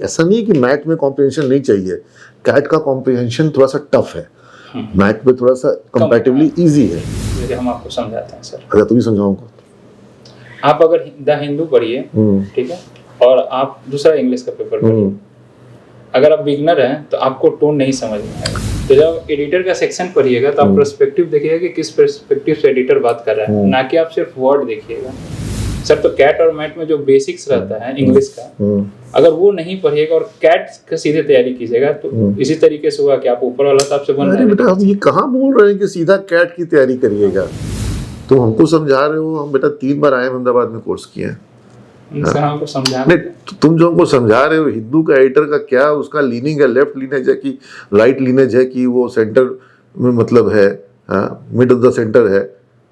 ऐसा नहीं कि मैथ में कॉम्प्रिहेंशन नहीं चाहिए, कैट का कॉम्प्रिहेंशन थोड़ा सा टफ है, मैथ में थोड़ा सा कंपैरेटिवली इजी है। जैसे हम आपको समझाते हैं सर, अगर तुम ही समझाऊंगा। आप अगर द हिंदू पढ़िए, ठीक है, और आप दूसरा इंग्लिश का पेपर पढ़िए, अगर आप बिगनर हैं तो आपको टोन नहीं समझ में आएगा। तो जब एडिटर का सेक्शन पढ़िएगा तो आप पर्सपेक्टिव देखिएगा कि किस पर्सपेक्टिव से एडिटर बात कर रहा है, ना कि आप सिर्फ वर्ड देखिएगा। सर तो कैट और मैट में जो बेसिक्स रहता है इंग्लिश का, अगर वो नहीं पढ़िएगा और कैट का सीधे तैयारी कीजिएगा तो इसी तरीके से हुआ कि आप ऊपर वाला साहब से बन रहे हैं। बेटा हम ये कहाँ बोल रहे हैं कि सीधा कैट की तैयारी करिएगा, तुम हमको समझा रहे हो। हम बेटा 3 बार आए अहमदाबाद में कोर्स किए हैं। हमको समझा नहीं, तुम जो हमको समझा रहे हो हिंदू का एडिटर का क्या उसका लीनिंग है, लेफ्ट लीनेज है कि राइट लीनेज है कि वो सेंटर में मतलब है, मिड ऑफ द सेंटर है,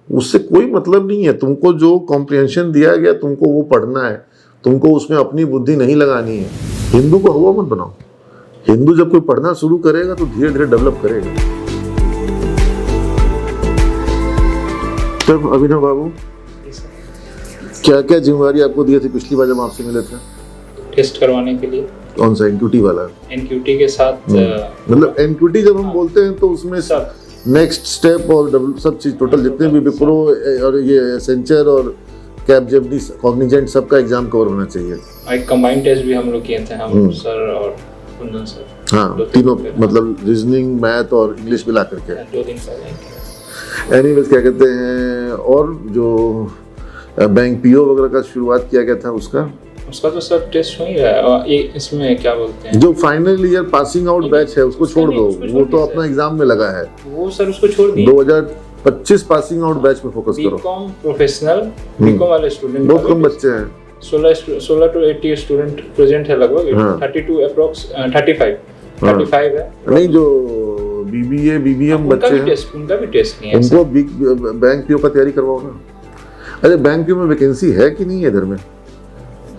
उससे कोई मतलब नहीं है। तुमको जो कॉम्प्रिहेंशन दिया गया तुमको वो पढ़ना है, तुमको उसमें अपनी बुद्धि नहीं लगानी है। हिंदू को हुआ मत बनाओ। हिंदू जब कोई पढ़ना शुरू करेगा तो धीरे धीरे डेवलप करेगा। तब अभिनव बाबू क्या क्या जिम्मेवारी आपको दी थी पिछली बार जब आपसे मिले थे? टेस्ट करवाने के लिए। कौन सा? एनक्यूटी वाला? एनक्यूटी के साथ मतलब एनक्यूटी जब हम बोलते हैं तो उसमें नेक्स्ट स्टेप और सब चीज टोटल जितने भी विप्रो और ये एसेंचर और कैपजेमिनी कॉग्निजेंट सबका एग्जाम कवर होना चाहिए। एक कंबाइंड टेस्ट भी हम लोग किए थे, हम सर और कुंदन सर। हाँ, तीनों मतलब रीजनिंग, मैथ और इंग्लिश मिला करके 2 दिन पहले। एनीवेज क्या कहते हैं, और जो बैंक पीओ वगैरह का शुरुआत किया गया था उसका तो सब टेस्ट हो ही रहा है। और इसमें क्या बोलते हैं, जो final year passing out batch है उसको छोड़ दो, वो तो अपना एग्जाम में लगा है। वो सर उसको छोड़ दिए। 2025 पासिंग आउट बैच पे फोकस करो। बीकॉम प्रोफेशनल, बीकॉम वाले स्टूडेंट बहुत कम बच्चे हैं, 16 to 80 स्टूडेंट प्रेजेंट है लगभग। 32 अप्रॉक्स 35 है। नहीं, जो बीबीए बीबीएम बच्चे हैं उनका भी टेस्ट नहीं है। उनको बैंक पीओ का तैयारी करवाओ ना। अरे बैंक पीओ में वैकेंसी है कि नहीं है इधर में?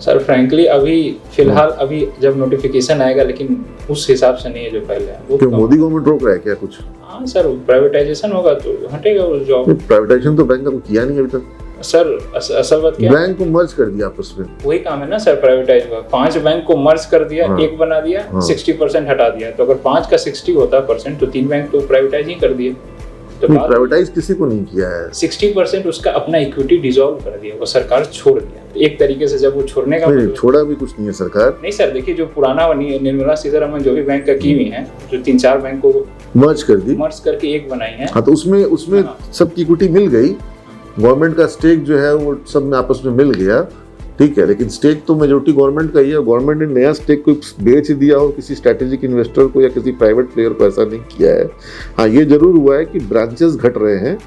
सर फ्रैंकली अभी फिलहाल अभी जब नोटिफिकेशन आएगा, लेकिन उस हिसाब से नहीं है जो पहले है। वो क्यों मोदी गवर्नमेंट रोक रहा है क्या कुछ? हाँ सर, प्राइवेटाइजेशन होगा तो हटेगा उस जॉब। प्राइवेटाइजेशन तो बैंक का किया नहीं अभी तक सर। असल बात क्या, बैंक को मर्ज कर दिया आपस में। वही काम है ना सर, प्राइवेटाइज हुआ। 5 बैंक को मर्ज कर दिया, एक बना दिया, 60% हटा दिया। तो अगर 5 का 60 होता परसेंट तो 3 बैंक तो प्राइवेटाइज ही कर दिए। तो प्राइवेटाइज किसी को नहीं किया है। 60% उसका अपना इक्विटी डिसॉल्व कर दिया, वो सरकार छोड़ दिया। तो एक तरीके से जब वो छोड़ने का छोड़ा भी कुछ नहीं है सरकार। नहीं सर, देखिए जो पुराना निर्मला सीतारमण जो भी बैंक का की हुई है, जो 3-4 बैंक को मर्ज कर दी, मर्ज करके एक बनाई है। हाँ, तो उसमें सबकी इक्विटी मिल गई। गवर्नमेंट का स्टेक जो है वो सब में आपस में मिल गया, ठीक है। लेकिन स्टेक तो मेजोरिटी गवर्नमेंट का ही है। गवर्नमेंट ने नया स्टेक को बेच दिया हो किसी स्ट्रेटेजिक इन्वेस्टर को या किसी प्राइवेट प्लेयर को, ऐसा नहीं किया है। हाँ, ये जरूर हुआ है कि ब्रांचेस घट रहे हैं,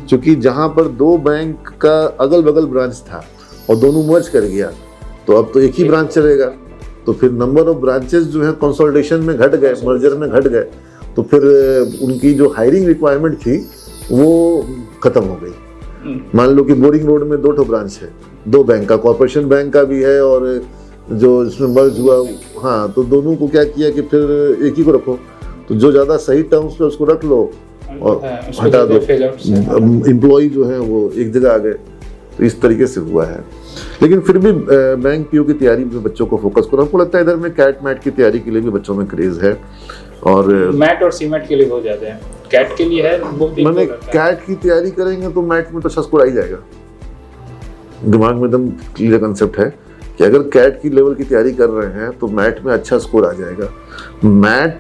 क्योंकि जहां पर 2 बैंक का अगल बगल ब्रांच था और दोनों मर्ज कर गया, तो अब तो एक ही ब्रांच चलेगा। तो फिर नंबर ऑफ ब्रांचेस जो है कंसोलिडेशन में घट गए, मर्जर में घट गए, तो फिर उनकी जो हायरिंग रिक्वायरमेंट थी वो खत्म हो गई। मान लो कि बोरिंग रोड में 2 ब्रांच है, 2 बैंक का, कॉर्पोरेशन बैंक का भी है और जो इसमें मर्ज हुआ, हाँ, तो दोनों को क्या किया कि फिर एक ही को रखो। तो जो ज़्यादा सही टर्म्स पे उसको रख लो और हटा दो, एम्प्लॉय जो है वो एक जगह आ गए। तो इस तरीके से हुआ है। लेकिन फिर भी बैंक पीओ की तैयारी में बच्चों को फोकस करो। हमको लगता है इधर में कैट मैट की तैयारी के लिए भी बच्चों में क्रेज है, और मैट और सीमेट के लिए बहुत ज्यादा है। कैट के लिए है बहुत। मैंने कैट की तैयारी करेंगे तो मैट में तो अच्छा स्कोर आ ही जाएगा। दिमाग में एकदम क्लियर कंसेप्ट है कि अगर कैट की लेवल की तैयारी कर रहे हैं तो मैट में अच्छा स्कोर आ जाएगा। मैट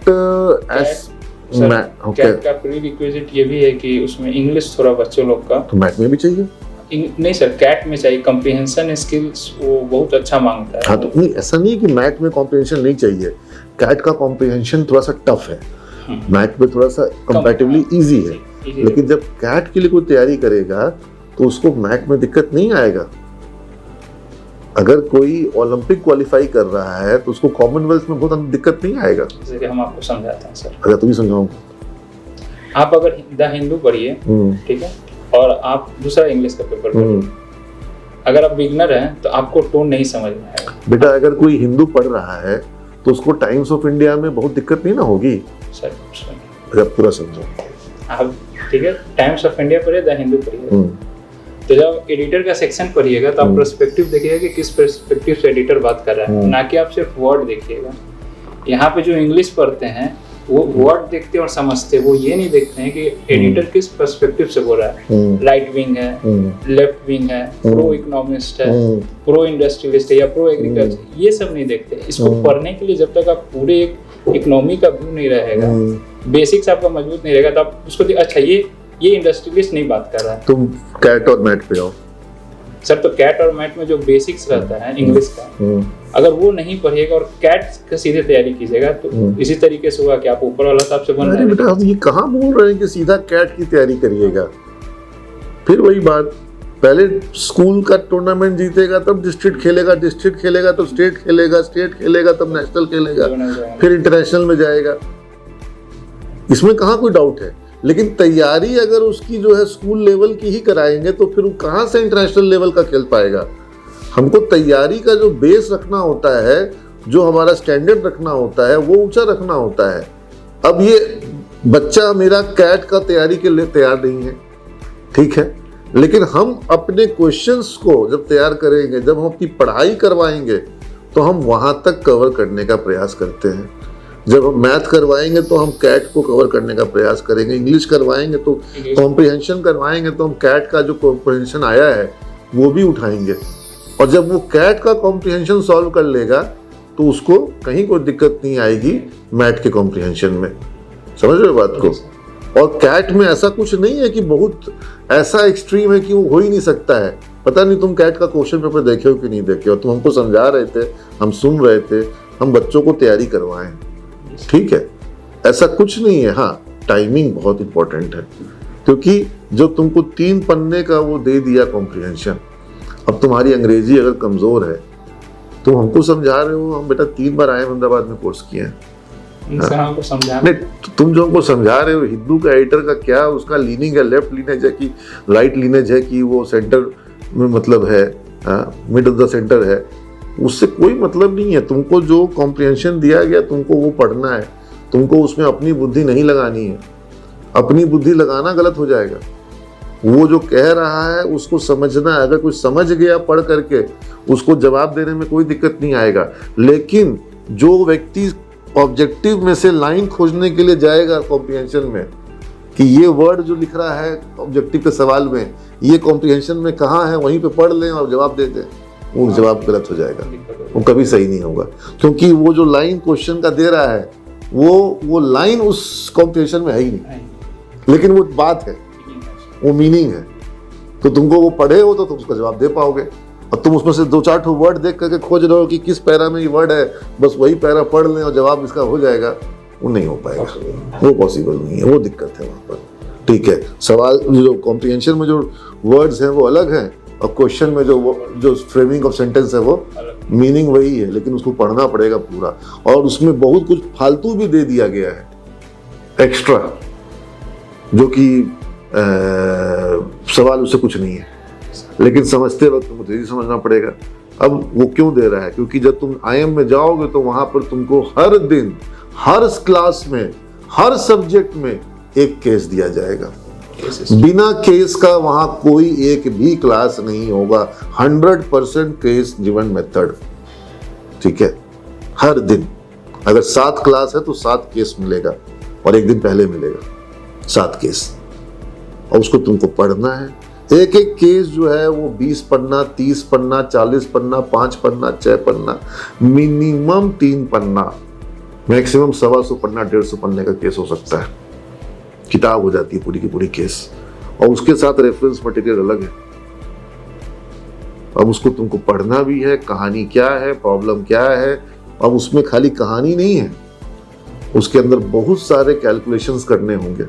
कैट का प्रीरिक्विजिट ये भी है कि उसमें इंग्लिश थोड़ा बच्चों लोग का, तो मैट में भी चाहिए। नहीं सर, कैट में चाहिए कंप्रीहेंशन स्किल्स, वो बहुत अच्छा मांगता है। हाँ, तो नहीं, ऐसा नहीं कि मैट में कॉम्प्रीहेंशन नहीं चाहिए। कैट का कॉम्प्रीहेंशन थोड़ा सा टफ है, मैट में थोड़ा सा कंपैरेटिवली इजी है। लेकिन जब कैट के लिए कोई तैयारी करेगा तो उसको मैट में दिक्कत नहीं आएगा। अगर कोई ओलंपिक क्वालिफाई कर रहा है तो उसको कॉमनवेल्थ में बहुत दिक्कत नहीं आएगा। जैसे हम आपको समझाते हैं सर। अगर तुम ही समझाऊंगा। आप अगर द हिंदू पढ़िए, ठीक है, और आप दूसरा इंग्लिश का पेपर पढ़िए, अगर आप बिगनर हैं तो आपको टोन नहीं समझ में आएगा। बेटा अगर कोई हिंदू पढ़ रहा है तो उसको टाइम्स ऑफ इंडिया में बहुत दिक्कत नहीं ना होगी सर। अगर पूरा समझो आप, ठीक है, टाइम्स ऑफ इंडिया पढ़िए, द हिंदू पढ़िए। तो जब एडिटर का सेक्शन पढ़िएगा तो आप पर्सपेक्टिव देखिएगा कि किस पर्सपेक्टिव से एडिटर बात कर रहा है, ना कि आप सिर्फ वर्ड देखिएगा। यहाँ पे जो इंग्लिश पढ़ते हैं वो वर्ड देखते और समझते, वो ये नहीं देखते हैं कि एडिटर किस पर्सपेक्टिव से बोल रहा है। राइट विंग है, लेफ्ट विंग है, प्रो इकोनॉमिस्ट है, प्रो इंडस्ट्रियलिस्ट है या प्रो एग्रीकल्चर, ये सब नहीं देखते। इसको पढ़ने के लिए जब तक आप पूरे एक इकोनॉमी का व्यू नहीं रहेगा, बेसिक्स आपका मजबूत नहीं रहेगा, तो आप उसको अच्छा ये इंडस्ट्रियलिस्ट नहीं बात कर रहा है। तुम कैट और मैट पे आओ सर, तो कैट और मैट में जो बेसिक्स रहता है इंग्लिश का, अगर वो नहीं पढ़िएगा और कैट का सीधे तैयारी कीजिएगा तो इसी तरीके से हुआ कि आप ऊपर वाला साहब से बन रहे हैं। बेटा हम ये कहाँ बोल रहे हैं कि सीधा कैट की तैयारी करिएगा। फिर वही बात, पहले स्कूल का टूर्नामेंट जीतेगा तब डिस्ट्रिक्ट खेलेगा, डिस्ट्रिक्ट खेलेगा तब स्टेट खेलेगा, स्टेट खेलेगा तब नेशनल खेलेगा, फिर इंटरनेशनल में जाएगा। इसमें कहाँ कोई डाउट है। लेकिन तैयारी अगर उसकी जो है स्कूल लेवल की ही कराएंगे तो फिर वो कहाँ से इंटरनेशनल लेवल का खेल पाएगा। हमको तैयारी का जो बेस रखना होता है, जो हमारा स्टैंडर्ड रखना होता है, वो ऊंचा रखना होता है। अब ये बच्चा मेरा कैट का तैयारी के लिए तैयार नहीं है, ठीक है, लेकिन हम अपने क्वेश्चंस को जब तैयार करेंगे, जब हम अपनी पढ़ाई करवाएंगे तो हम वहां तक कवर करने का प्रयास करते हैं। जब हम मैथ करवाएंगे तो हम कैट को कवर करने का प्रयास करेंगे, इंग्लिश करवाएंगे तो कॉम्प्रिहेंशन करवाएंगे तो हम कैट का जो कॉम्प्रिहेंशन आया है वो भी उठाएंगे। और जब वो कैट का कॉम्प्रिहेंशन सॉल्व कर लेगा तो उसको कहीं कोई दिक्कत नहीं आएगी मैथ के कॉम्प्रिहेंशन में। समझ रहे हो बात को। और कैट में ऐसा कुछ नहीं है कि बहुत ऐसा एक्सट्रीम है कि वो हो ही नहीं सकता है। पता नहीं तुम कैट का क्वेश्चन पेपर देखे हो कि नहीं देखे हो। तुम हमको समझा रहे थे, हम सुन रहे थे, हम बच्चों को तैयारी करवाएं, ठीक है, ऐसा कुछ नहीं है। हाँ, टाइमिंग बहुत इंपॉर्टेंट है, क्योंकि जो तुमको 3 पन्ने का वो दे दिया कॉम्प्रिहेंशन, अब तुम्हारी अंग्रेजी अगर कमजोर है, तुम हमको समझा रहे हो, हम बेटा 3 बार आए अहमदाबाद में कोर्स किए हैं, नहीं, तुम जो हमको समझा रहे हो हिंदू का एडिटर का क्या उसका लीनिंग है, लेफ्ट लीनेज है कि राइट लीनेज है कि वो सेंटर में मतलब है, मिड ऑफ द सेंटर है, उससे कोई मतलब नहीं है। तुमको जो कॉम्प्रिहेंशन दिया गया तुमको वो पढ़ना है, तुमको उसमें अपनी बुद्धि नहीं लगानी है। अपनी बुद्धि लगाना गलत हो जाएगा। वो जो कह रहा है उसको समझना है। अगर कोई समझ गया पढ़ करके, उसको जवाब देने में कोई दिक्कत नहीं आएगा। लेकिन जो व्यक्ति ऑब्जेक्टिव में से लाइन खोजने के लिए जाएगा कॉम्प्रिहेंशन में कि ये वर्ड जो लिख रहा है ऑब्जेक्टिव के सवाल में, ये कॉम्प्रिहेंशन में कहाँ है, वहीं पे पढ़ लें और जवाब दे दें, वो जवाब गलत हो जाएगा, वो कभी सही नहीं होगा। क्योंकि वो जो लाइन क्वेश्चन का दे रहा है वो लाइन उस कॉम्प्रिहेंशन में है ही नहीं, लेकिन वो बात है, वो मीनिंग है। तो तुमको वो पढ़े हो तो तुम उसका जवाब दे पाओगे। और तुम उसमें से 2-4 वर्ड देख करके खोज रहे हो कि किस पैरा में ये वर्ड है, बस वही पैरा पढ़ लें और जवाब इसका हो जाएगा, वो नहीं हो पाएगा, वो पॉसिबल नहीं है, वो दिक्कत है वहाँ पर, ठीक है। सवाल जो कॉम्प्रिहेंशन में जो वर्ड्स हैं वो अलग हैं, और क्वेश्चन में जो फ्रेमिंग ऑफ सेंटेंस है वो मीनिंग वही है, लेकिन उसको पढ़ना पड़ेगा पूरा। और उसमें बहुत कुछ फालतू भी दे दिया गया है एक्स्ट्रा, जो कि सवाल उससे कुछ नहीं है, लेकिन समझते वक्त तुमको तेजी समझना पड़ेगा। अब वो क्यों दे रहा है, क्योंकि जब तुम IIM में जाओगे तो वहां पर तुमको हर दिन, हर क्लास में, हर सब्जेक्ट में एक केस दिया जाएगा। बिना केस का वहां कोई एक भी क्लास नहीं होगा। 100% केस गिवन मेथड, ठीक है। हर दिन अगर 7 क्लास है तो 7 केस मिलेगा, और एक दिन पहले मिलेगा 7 केस, और उसको तुमको पढ़ना है। एक एक केस जो है वो 20 पन्ना, 30 पन्ना, 40 पन्ना, 5 पन्ना, 6 पन्ना, मिनिमम 3 पन्ना, मैक्सिमम 125 पन्ना, 150 पन्ने का केस हो सकता है। किताब हो जाती है पूरी की पूरी केस, और उसके साथ रेफरेंस मटेरियल अलग है। अब उसको तुमको पढ़ना भी है, कहानी क्या है, प्रॉब्लम क्या है। अब उसमें खाली कहानी नहीं है, उसके अंदर बहुत सारे कैलकुलेशंस करने होंगे,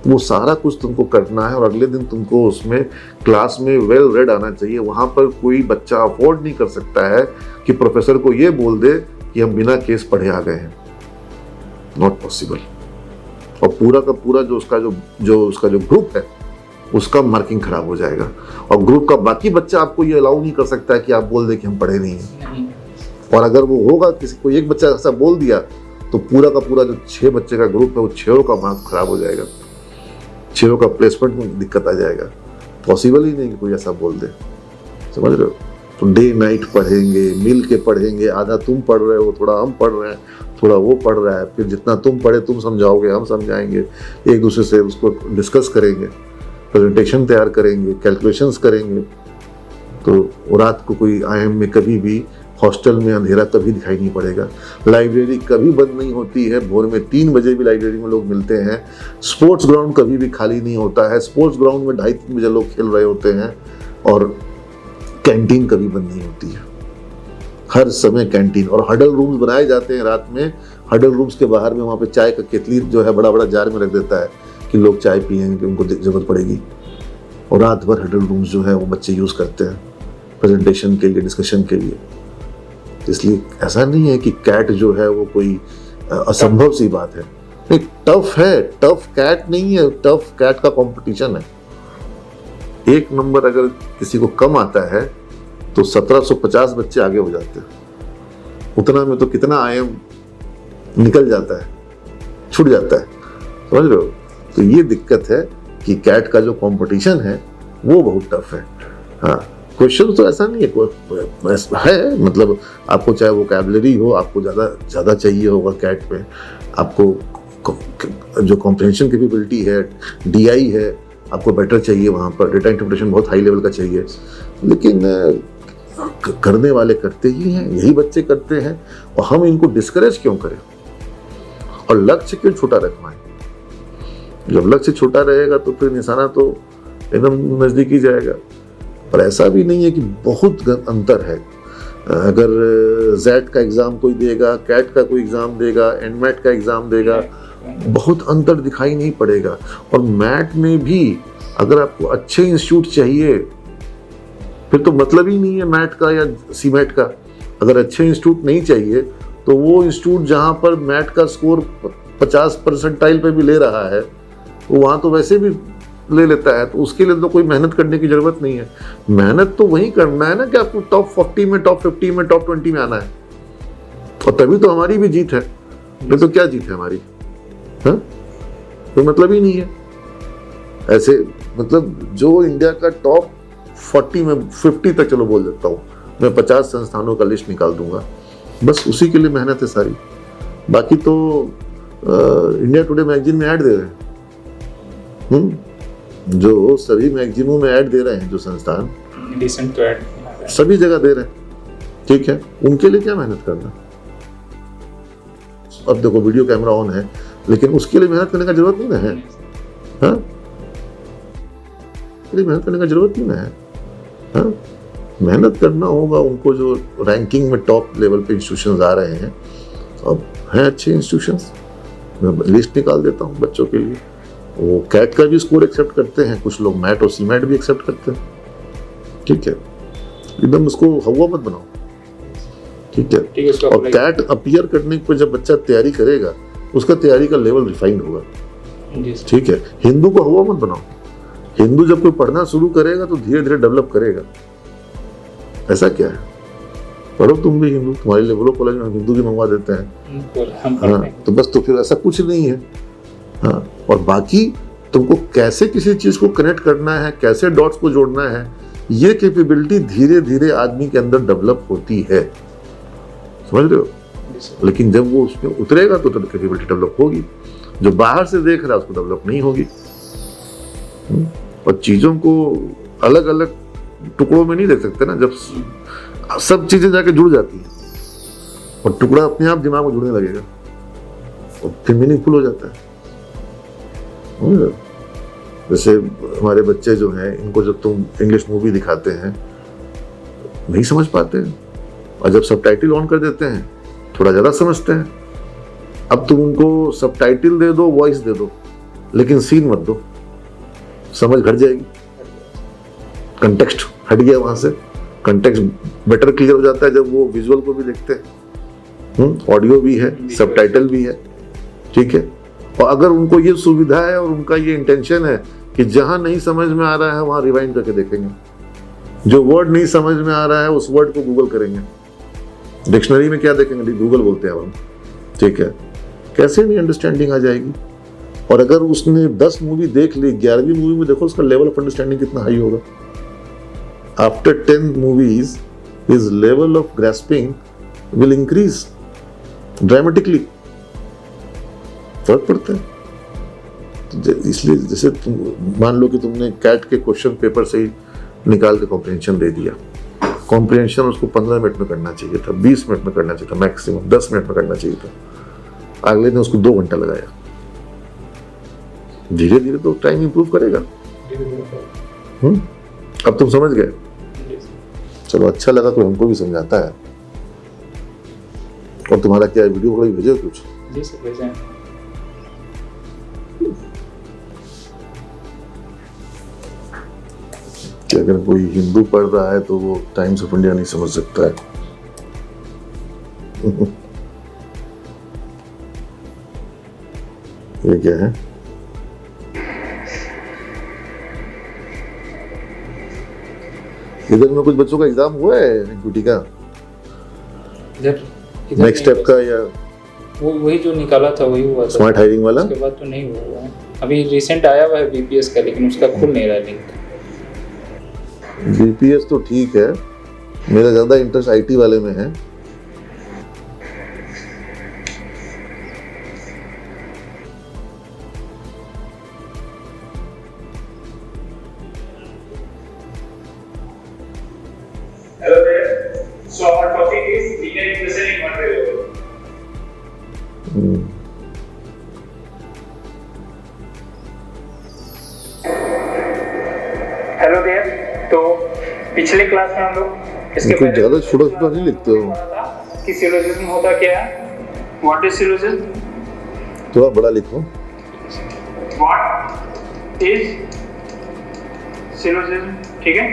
वो सारा कुछ तुमको करना है। और अगले दिन तुमको उसमें क्लास में वेल रेड आना चाहिए। वहां पर कोई बच्चा अफोर्ड नहीं कर सकता है कि प्रोफेसर को ये बोल दे कि हम बिना केस पढ़े आ गए हैं, नॉट पॉसिबल। और पूरा का पूरा जो उसका जो ग्रुप है उसका मार्किंग खराब हो जाएगा, और ग्रुप का बाकी बच्चा आपको ये अलाउ नहीं कर सकता है कि आप बोल दे कि हम पढ़े नहीं हैं। और अगर वो होगा, किसी को एक बच्चा ऐसा बोल दिया तो पूरा का पूरा जो 6 बच्चे का ग्रुप है वो 6 का मार्क्स खराब हो जाएगा, 6 का प्लेसमेंट में दिक्कत आ जाएगा। पॉसिबल ही नहीं कि कोई ऐसा बोल दे, समझ रहे हो। तो डे नाइट पढ़ेंगे, मिल के पढ़ेंगे, आधा तुम पढ़ रहे हो, थोड़ा हम पढ़ रहे हैं, थोड़ा वो पढ़ रहा है, फिर जितना तुम पढ़े तुम समझाओगे, हम समझाएंगे, एक दूसरे से उसको डिस्कस करेंगे, प्रेजेंटेशन तैयार करेंगे, कैलकुलेशंस करेंगे। तो रात को कोई IIM में कभी भी हॉस्टल में अंधेरा कभी दिखाई नहीं पड़ेगा, लाइब्रेरी कभी बंद नहीं होती है, भोर में 3 बजे भी लाइब्रेरी में लोग मिलते हैं, स्पोर्ट्स ग्राउंड कभी भी खाली नहीं होता है, स्पोर्ट्स ग्राउंड में 2:30-3 बजे लोग खेल रहे होते हैं, और कैंटीन कभी बंद नहीं होती है, हर समय कैंटीन। और हडल रूम्स बनाए जाते हैं रात में, हडल रूम्स के बाहर में वहाँ पे चाय का केतली जो है बड़ा बड़ा जार में रख देता है कि लोग चाय पिएंगे, उनको जरूरत पड़ेगी, और रात भर हडल रूम्स जो है वो बच्चे यूज़ करते हैं प्रेजेंटेशन के लिए, डिस्कशन के लिए। इसलिए ऐसा नहीं है कि कैट जो है वो कोई असंभव सी बात है, नहीं, टफ है, टफ कैट नहीं है, टफ कैट का कंपटीशन है। एक नंबर अगर किसी को कम आता है तो 1750 बच्चे आगे हो जाते हैं, उतना में तो कितना IIM निकल जाता है, छूट जाता है, समझ रहे हो। तो ये दिक्कत है कि कैट का जो कंपटीशन है वो बहुत टफ है। हाँ, क्वेश्चन तो ऐसा नहीं है, मतलब आपको चाहे वोकैबुलरी हो, आपको ज़्यादा चाहिए होगा कैट में, आपको जो कॉम्प्रिहेंशन कैपेबिलिटी है, DI है, आपको बेटर चाहिए, वहाँ पर डेटा इंटरप्रिटेशन बहुत हाई लेवल का चाहिए, लेकिन करने वाले करते ही हैं, यही बच्चे करते हैं, और हम इनको डिस्करेज क्यों करें, और लक्ष्य क्यों छोटा रखना है। जब लक्ष्य छोटा रहेगा तो फिर निशाना तो एकदम नज़दीक ही जाएगा। पर ऐसा भी नहीं है कि बहुत अंतर है, अगर जेट का एग्ज़ाम कोई देगा, कैट का कोई एग्ज़ाम देगा, एनमैट का एग्ज़ाम देगा, बहुत अंतर दिखाई नहीं पड़ेगा। और मैट में भी अगर आपको अच्छे इंस्टीट्यूट चाहिए फिर तो मतलब ही नहीं है मैट का या सीमेट का। अगर अच्छे इंस्टीट्यूट नहीं चाहिए तो वो इंस्टीट्यूट जहाँ पर मैट का स्कोर 50 परसेंटाइल पे भी ले रहा है वो वहाँ तो वैसे भी ले लेता है, तो उसके लिए तो कोई मेहनत करने की जरूरत नहीं है। मेहनत तो वही करना है ना कि आपको टॉप 40 में, टॉप 50 में, टॉप 20 में आना है, और तभी तो हमारी भी जीत है। ये तो क्या जीत है हमारी, हाँ, कोई मतलब ही नहीं है। ऐसे मतलब जो इंडिया का टॉप 40 में 50 तक चलो बोल देता हूँ मैं, 50 संस्थानों का लिस्ट निकाल दूंगा, बस उसी के लिए मेहनत है सारी। बाकी तो इंडिया टुडे मैगजीन में ऐड दे रहे हैं, जो सभी मैगजीनों में ऐड दे रहे हैं, जो संस्थान डिसेंट तो ऐड सभी जगह दे रहे हैं, ठीक है, उनके लिए क्या मेहनत करना। अब देखो वीडियो कैमरा ऑन है, लेकिन उसके लिए मेहनत करने का जरूरत नहीं ना है, हाँ, मेहनत करने का जरूरत नहीं ना है, हाँ, मेहनत करना होगा उनको। जो रैंकिंग में टॉप लेवल पे इंस्टीट्यूशंस आ रहे हैं, अब हैं अच्छे इंस्टीट्यूशंस, मैं लिस्ट निकाल देता हूँ बच्चों के लिए। वो कैट का भी स्कोर एक्सेप्ट करते हैं, कुछ लोग मैट और सीमेट भी एक्सेप्ट करते हैं, ठीक है, एकदम उसको हवा मत बनाओ, ठीक है। और कैट अपीयर करने पर जब बच्चा तैयारी करेगा उसका तैयारी का लेवल रिफाइंड होगा, ठीक है। हिंदू को हवा मत बनाओ, हिंदू जब कोई पढ़ना शुरू करेगा तो धीरे धीरे डेवलप करेगा। ऐसा क्या है, पढ़ो तुम भी हिंदू, तुम्हारे लेवलो कॉलेज में हिंदू भी मंगवा देते हैं, हाँ, तो बस, तो फिर ऐसा कुछ नहीं है, हाँ। और बाकी तुमको कैसे किसी चीज को कनेक्ट करना है, कैसे डॉट्स को जोड़ना है, ये कैपेबिलिटी धीरे धीरे आदमी के अंदर डेवलप होती है, समझ रहे हो। लेकिन जब वो उसमें उतरेगा तो कैपेबिलिटी डेवलप होगी, जो बाहर से देख रहा है उसको डेवलप नहीं होगी। और चीजों को अलग अलग टुकड़ों में नहीं देख सकते ना, जब सब चीजें जाके जुड़ जाती हैं और टुकड़ा अपने आप दिमाग में जुड़ने लगेगा और फिर मीनिंगफुल हो जाता है। जैसे हमारे बच्चे जो हैं, इनको जब तुम इंग्लिश मूवी दिखाते हैं नहीं समझ पाते हैं, और जब सबटाइटल ऑन कर देते हैं थोड़ा ज्यादा समझते हैं। अब तुम उनको सबटाइटल दे दो, वॉइस दे दो, लेकिन सीन मत दो, समझ घट जाएगी, कंटेक्स्ट हट गया वहां से। कंटेक्स्ट बेटर क्लियर हो जाता है जब वो विजुअल को भी देखते हैं, ऑडियो भी है, सबटाइटल भी है, ठीक है। और अगर उनको ये सुविधा है और उनका ये इंटेंशन है कि जहां नहीं समझ में आ रहा है वहां रिवाइंड करके देखेंगे, जो वर्ड नहीं समझ में आ रहा है उस वर्ड को गूगल करेंगे, डिक्शनरी में क्या देखेंगे, गूगल बोलते हैं हम, ठीक है, कैसे नहीं अंडरस्टैंडिंग आ जाएगी। और अगर उसने 10 मूवी देख ली, 11वीं मूवी में देखो उसका लेवल ऑफ अंडरस्टैंडिंग कितना हाई होगा। After 10 movies his level of grasping will increase dramatically, फर्क पड़ता है। तो इसलिए जैसे तुम मान लो कि तुमने कैट के क्वेश्चन पेपर से ही निकाल के कॉम्प्रिहेंशन दे दिया, कॉम्प्रिहेंशन उसको 15 मिनट में करना चाहिए था, 20 मिनट में करना चाहिए था, मैक्सिमम 10 मिनट में करना चाहिए था। अगले ने उसको 2 घंटा लगाया। धीरे धीरे तो टाइम इंप्रूव करेगा। अब तुम समझ गए? चलो अच्छा लगा, तो हमको भी समझाता है। और तुम्हारा क्या वीडियो वगैरह भेजो कुछ? जी सर भेजें। कि अगर कोई हिंदू पढ़ रहा है तो वो टाइम्स ऑफ इंडिया नहीं समझ सकता है। ये क्या है? इधर में कुछ बच्चों का एग्जाम हुआ है एनक्यूटी का, नेक्स्ट स्टेप का, या वो वही जो निकाला था वही हुआ था, स्मार्ट हायरिंग वाला? उसके बाद तो नहीं हुआ है। अभी रिसेंट आया हुआ है बीपीएस का, लेकिन उसका खुल नहीं रहा लिंक। बीपीएस तो ठीक है, मेरा ज्यादा इंटरेस्ट आईटी वाले में है। Hello there. So our topic is linear regression in one variable. Hello there. तो पिछले क्लास में हम लोग इसके कुछ ज्यादा छोटा नहीं लिखते हो कि सिलोजिज्म होता क्या है? What is syllogism? थोड़ा बड़ा लिखो। What is syllogism? ठीक है,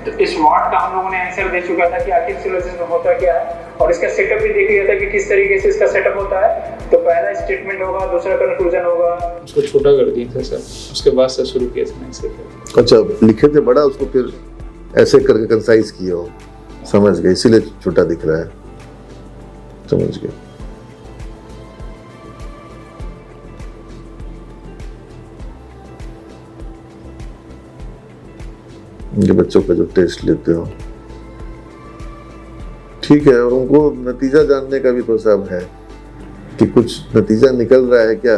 तो इस व्हाट का हम लोगों ने आंसर दे चुका था कि आखिर सिलोजिज्म होता क्या है, और इसका सेटअप भी देख लिया था कि किस तरीके से इसका सेटअप होता है। तो पहला स्टेटमेंट होगा, दूसरा कंक्लूजन होगा। उसको छोटा कर दिया था सर, उसके बाद से शुरू किया था ऐसे। अच्छा, लिखे थे बड़ा, उसको फिर ऐसे करके कंसाइज किया हो, समझ गए, इसीलिए छोटा दिख रहा है, समझ गए। ये बच्चों का जो टेस्ट लेते हो ठीक है, और उनको नतीजा जानने का भी तो सब है कि कुछ नतीजा निकल रहा है क्या,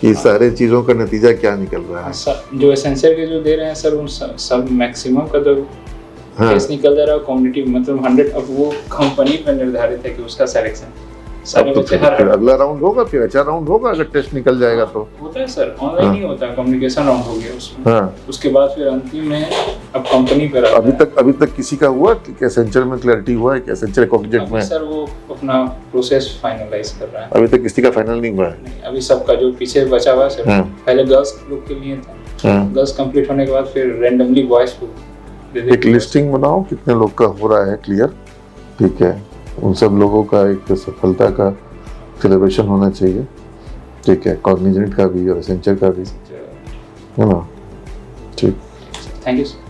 कि सारे चीजों का नतीजा क्या निकल रहा है। जो एसेंशियल के जो दे रहे हैं सर, उन सब मैक्सिमम का तो टेस्ट निकल जा रहा है कॉम्पिटिटिव, मतलब 100। अब वो कंपनी पर निर्धारित है कि उसका सिलेक्शन सारे अब तो बच्चे फिर अगला राउंड होगा, फिर अच्छा राउंड होगा अगर टेस्ट निकल जाएगा तो। होता है सर, ऑनलाइन ही होता है, कम्युनिकेशन राउंड हो गया उसमें। हाँ, उसके बाद फिर अंतिम में अब कंपनी पर अभी तक किसी का हुआ कि एसेंशियल में क्लैरिटी हुआ है कि एसेंशियल कॉग्निजेंट में? सर वो अपना प्रोसेस फाइनलाइज कर रहा है। अभी तक किसी का फाइनल नहीं हुआ है? नहीं, अभी सबका जो पीछे बचा हुआ है सर, हाँ। पहले गर्ल्स लोग के लिए था, गर्ल्स कंप्लीट होने के बाद फिर रैंडमली बॉयज को दे देते। एक लिस्टिंग बनाओ कितने लोग का हो रहा है क्लियर, ठीक है, उन सब लोगों का एक सफलता का सेलिब्रेशन होना चाहिए, ठीक है, कॉग्निजेंट का भी और एसेंशियल का भी, है ना? ठीक, थैंक यू सर।